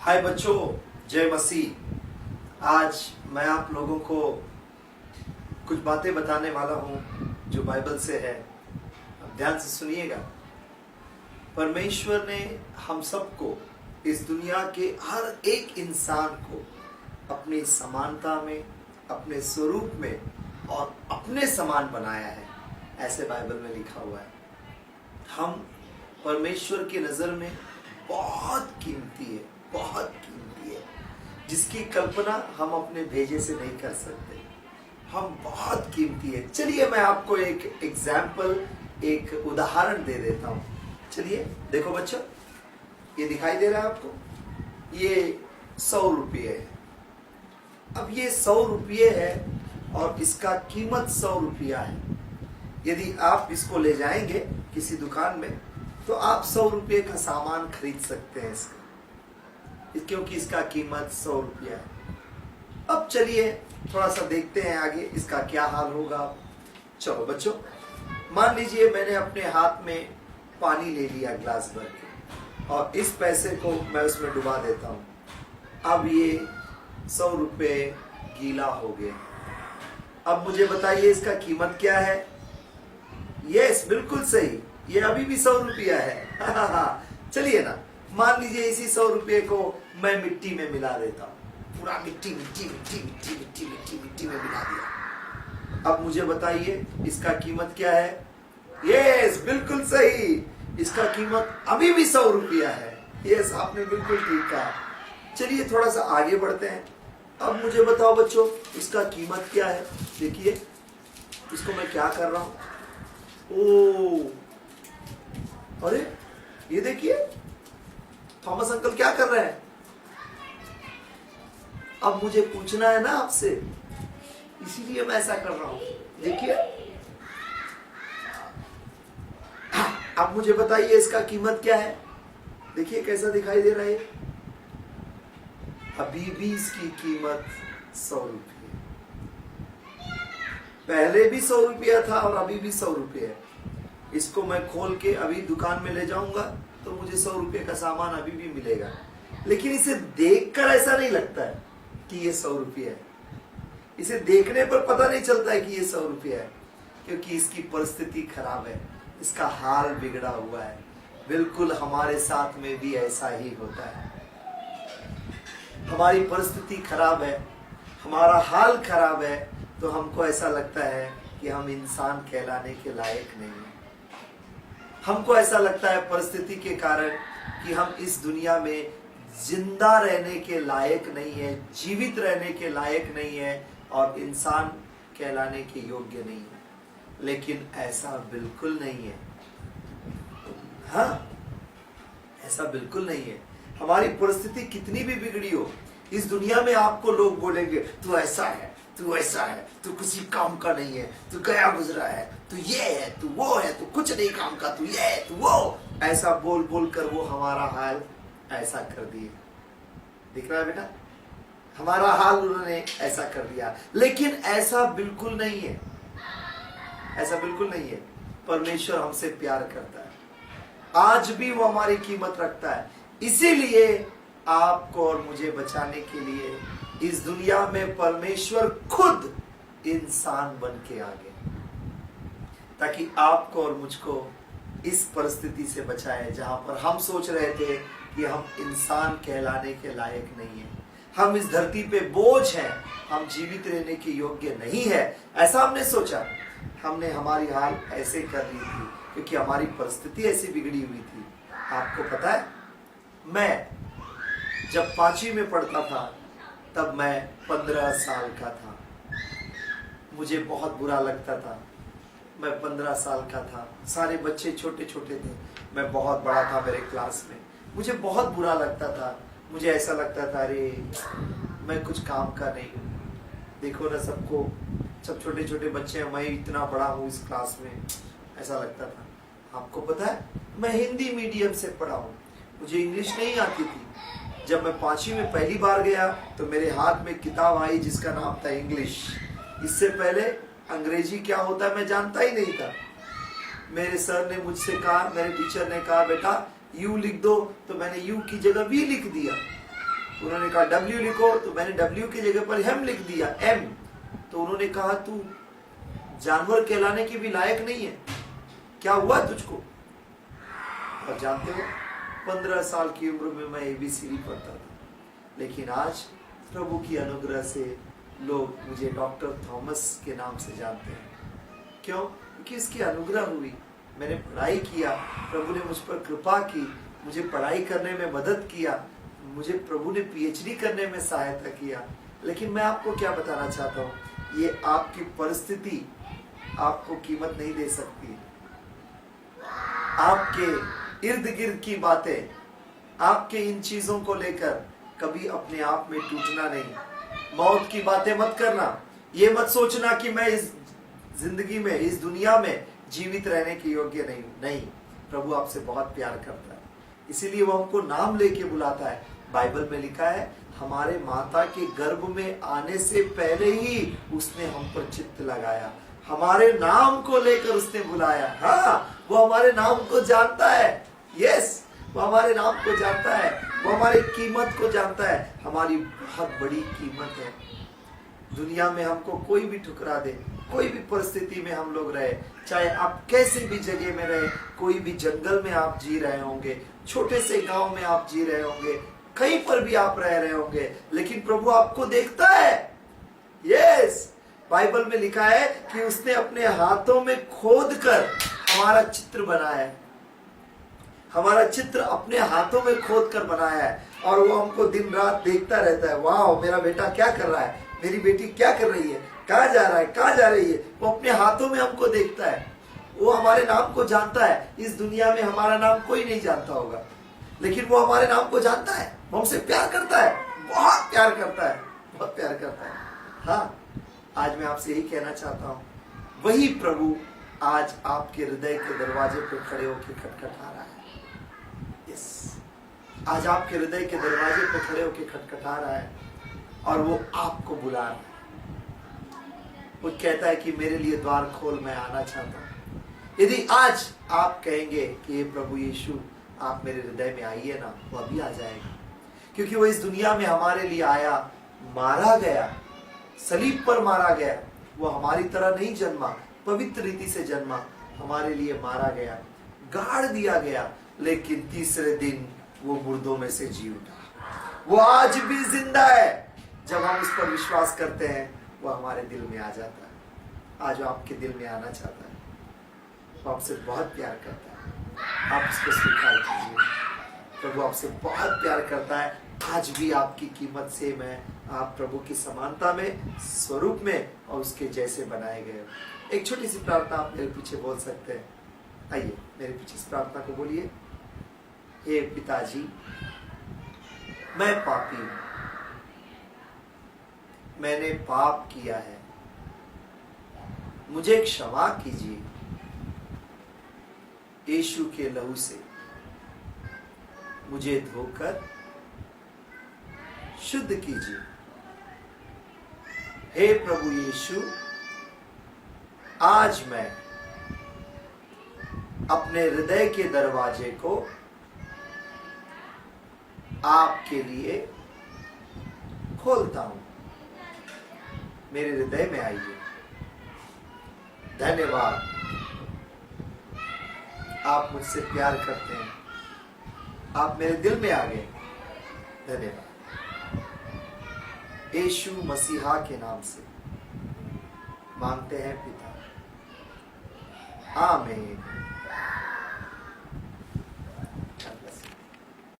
हाय बच्चों, जय मसीह। आज मैं आप लोगों को कुछ बातें बताने वाला हूं जो बाइबल से है। अब ध्यान से सुनिएगा। परमेश्वर ने हम सबको, इस दुनिया के हर एक इंसान को अपनी समानता में, अपने स्वरूप में और अपने समान बनाया है। ऐसे बाइबल में लिखा हुआ है। हम परमेश्वर की नजर में बहुत कीमती है, बहुत कीमती है, जिसकी कल्पना हम अपने भेजे से नहीं कर सकते। हम बहुत कीमती है। चलिए मैं आपको एक एग्जाम्पल, एक उदाहरण दे देता हूं। चलिए देखो बच्चों, ये दिखाई दे रहा है आपको? ये 100 रुपये है। अब ये 100 रुपये है और इसका कीमत 100 रुपया है। यदि आप इसको ले जाएंगे किसी दुकान में तो आप 100 रुपये का सामान खरीद सकते हैं इसका, क्योंकि इसका कीमत 100 रुपया है। अब चलिए थोड़ा सा देखते हैं आगे इसका क्या हाल होगा। चलो बच्चों, मान लीजिए मैंने अपने हाथ में पानी ले लिया ग्लास भर के और इस पैसे को मैं उसमें डुबा देता हूं। अब ये 100 रुपये गीला हो गया। अब मुझे बताइए इसका कीमत क्या है? यस, बिल्कुल सही, ये अभी भी 100 रुपया है। चलिए ना, मान लीजिए इसी 100 रुपये को मैं मिट्टी में मिला देता हूँ। पूरा मिट्टी मिट्टी मिट्टी मिट्टी मिट्टी मिट्टी मिट्टी में मिला दिया। अब मुझे बताइए इसका कीमत क्या है? यस, बिल्कुल सही, इसका कीमत अभी भी 100 रुपया है। यस, आपने बिल्कुल ठीक कहा। चलिए थोड़ा सा आगे बढ़ते हैं। अब मुझे बताओ बच्चों, इसका कीमत क्या है? देखिए इसको मैं क्या कर रहा हूं। ओ, अरे ये देखिए थॉमस अंकल क्या कर रहे हैं। अब मुझे पूछना है ना आपसे, इसीलिए मैं ऐसा कर रहा हूं। देखिए, अब मुझे बताइए इसका कीमत क्या है? देखिए कैसा दिखाई दे रहा है। अभी भी इसकी कीमत 100 रुपये। पहले भी 100 रुपया था और अभी भी 100 रुपये है। इसको मैं खोल के अभी दुकान में ले जाऊंगा तो मुझे 100 रुपये का सामान अभी भी मिलेगा। लेकिन इसे देखकर ऐसा नहीं लगता है कि ये 100 रुपये है। इसे देखने पर पता नहीं चलता है कि ये 100 रुपये है, क्योंकि इसकी परिस्थिति खराब है, इसका हाल बिगड़ा हुआ है। बिल्कुल हमारे साथ में भी ऐसा ही होता है। हमारी परिस्थिति खराब है, हमारा हाल खराब है, तो हमको ऐसा लगता है कि हम इंसान कहलाने के लायक नहीं है। हमको ऐसा लगता है परिस्थिति के कारण कि हम इस दुनिया में जिंदा रहने के लायक नहीं है, जीवित रहने के लायक नहीं है और इंसान कहलाने के योग्य नहीं है। लेकिन ऐसा बिल्कुल नहीं है। हाँ, ऐसा बिल्कुल नहीं है। हमारी परिस्थिति कितनी भी बिगड़ी हो, इस दुनिया में आपको लोग बोलेंगे तू ऐसा है, तू ऐसा है, तू किसी काम का नहीं है, तू गया गुजरा है, तू ये है, तू वो है, तू कुछ नहीं काम का, तू ये है, तू वो। ऐसा बोल बोल कर वो हमारा हाल ऐसा कर दिए। दिख रहा है बेटा, हमारा हाल उन्होंने ऐसा कर दिया। लेकिन ऐसा बिल्कुल नहीं है, ऐसा बिल्कुल नहीं है। परमेश्वर हमसे प्यार करता है, आज भी वो हमारी कीमत रखता है। इसीलिए आपको और मुझे बचाने के लिए इस दुनिया में परमेश्वर खुद इंसान बन के आ गए, ताकि आपको और मुझको इस परिस्थिति से बचाए जहां पर हम सोच रहे थे कि हम इंसान कहलाने के लायक नहीं है, हम इस धरती पे बोझ हैं, हम जीवित रहने के योग्य नहीं है। ऐसा हमने सोचा, हमने हमारी हाल ऐसे कर ली थी क्योंकि हमारी परिस्थिति ऐसी बिगड़ी हुई थी। आपको पता है, मैं जब 5वीं में पढ़ता था तब मैं 15 साल का था। मुझे बहुत बुरा लगता था। मैं 15 साल का था, सारे बच्चे छोटे छोटे थे, मैं बहुत बड़ा था मेरे क्लास में। मुझे बहुत बुरा लगता था। मुझे ऐसा लगता था अरे मैं कुछ काम का नहीं हूँ। देखो ना सबको, सब छोटे छोटे बच्चे हैं, मैं इतना बड़ा हूँ इस क्लास में, ऐसा लगता था। आपको पता है, मैं हिंदी मीडियम से पढ़ा हूँ, मुझे इंग्लिश नहीं आती थी। जब मैं 5वीं में पहली बार गया तो मेरे हाथ में किताब आई जिसका नाम था इंग्लिश। इससे पहले अंग्रेजी क्या होता है मैं जानता ही नहीं था। मेरे सर ने मुझसे कहा, मेरे टीचर ने कहा बेटा यू लिख दो, तो मैंने यू की जगह वी लिख दिया। उन्होंने कहा W लिखो, तो मैंने W की जगह पर M लिख दिया, M। तो उन्होंने कहा तू जानवर कहलाने की भी लायक नहीं है, क्या हुआ तुझको? और जानते हो 15 साल की उम्र में मैं ABCD पढ़ता था, लेकिन आज प्रभु की अनुग्रह से लोग मुझे डॉक्टर थॉमस के नाम से जानते हैं। क्यों? क्योंकि इसकी अनुग्रह हुई, मैंने पढ़ाई किया, प्रभु ने मुझ पर कृपा की, मुझे पढ़ाई करने में मदद किया, मुझे प्रभु ने PhD करने में सहायता किया। लेकिन मैं आपको क्या बताना चाहता हूँ, ये आपकी परिस्थिति आपको कीमत नहीं दे सकती। आपके इर्द गिर्द की बातें, आपके इन चीजों को लेकर कभी अपने आप में टूटना नहीं। मौत की बातें मत करना, ये मत सोचना कि मैं इस जिंदगी में, इस दुनिया में जीवित रहने के योग्य नहीं हूं। नहीं, प्रभु आपसे बहुत प्यार करता है, इसीलिए वो हमको नाम लेके बुलाता है। बाइबल में लिखा है, हमारे माता के गर्भ में आने से पहले ही उसने हम पर चित्त लगाया, हमारे नाम को लेकर उसने बुलाया। हाँ, वो हमारे नाम को जानता है। यस, वो हमारे नाम को जानता है, वो हमारी कीमत को जानता है। हमारी बहुत बड़ी कीमत है। दुनिया में हमको कोई भी ठुकरा दे, कोई भी परिस्थिति में हम लोग रहे, चाहे आप कैसे भी जगह में रहे, कोई भी जंगल में आप जी रहे होंगे, छोटे से गांव में आप जी रहे होंगे, कहीं पर भी आप रह रहे होंगे, लेकिन प्रभु आपको देखता है। यस, बाइबल में लिखा है कि उसने अपने हाथों में खोद कर हमारा चित्र बनाया है, हमारा चित्र अपने हाथों में खोद कर बनाया है, और वो हमको दिन रात देखता रहता है। वाह, मेरा बेटा क्या कर रहा है, मेरी बेटी क्या कर रही है, कहाँ जा रहा है, कहाँ जा रही है। वो अपने हाथों में हमको देखता है, वो हमारे नाम को जानता है। इस दुनिया में हमारा नाम कोई नहीं जानता होगा, लेकिन वो हमारे नाम को जानता है, वो हमसे प्यार करता है, बहुत प्यार करता है, बहुत प्यार करता है। हाँ, आज मैं आपसे यही कहना चाहता हूँ, वही प्रभु आज आपके हृदय के दरवाजे पे खड़े होकर खटखटा रहा है। यस, आज आपके हृदय के दरवाजे पे खड़े होकर खटखटा रहा है, और वो आपको बुला रहा है। वो कहता है कि मेरे लिए द्वार खोल, मैं आना चाहता हूँ। यदि आज आप कहेंगे कि ये प्रभु यीशु आप मेरे हृदय में आइए ना, वो अभी आ जाएगा, क्योंकि वो इस दुनिया में हमारे लिए आया, मारा गया, सलीब पर मारा गया। वो हमारी तरह नहीं जन्मा, पवित्र रीति से जन्मा, हमारे लिए मारा गया, गाड़ दिया गया, लेकिन तीसरे दिन वो मुर्दों में से जी उठा। वो आज भी जिंदा है। जब हम उस पर विश्वास करते हैं, वो हमारे दिल में आ जाता है। आज वो आपके दिल में आना चाहता है, वो आपसे बहुत प्यार करता है। आप उसको स्वीकार कीजिए। प्रभु आपसे बहुत प्यार करता है। आज भी आपकी कीमत से मैं, आप प्रभु की समानता में, स्वरूप में और उसके जैसे बनाए गए। एक छोटी सी प्रार्थना आप मेरे पीछे बोल सकते हैं। आइए मेरे पीछे इस प्रार्थना को बोलिए। हे पिताजी, मैं पापी हूं, मैंने पाप किया है, मुझे क्षमा कीजिए। यीशु के लहू से मुझे धोकर शुद्ध कीजिए। हे प्रभु यीशु, आज मैं अपने हृदय के दरवाजे को आपके लिए खोलता हूं। मेरे हृदय में आइए। धन्यवाद, आप मुझसे प्यार करते हैं, आप मेरे दिल में आ गए। धन्यवाद। यीशु मसीहा के नाम से मांगते हैं पिता, आमीन।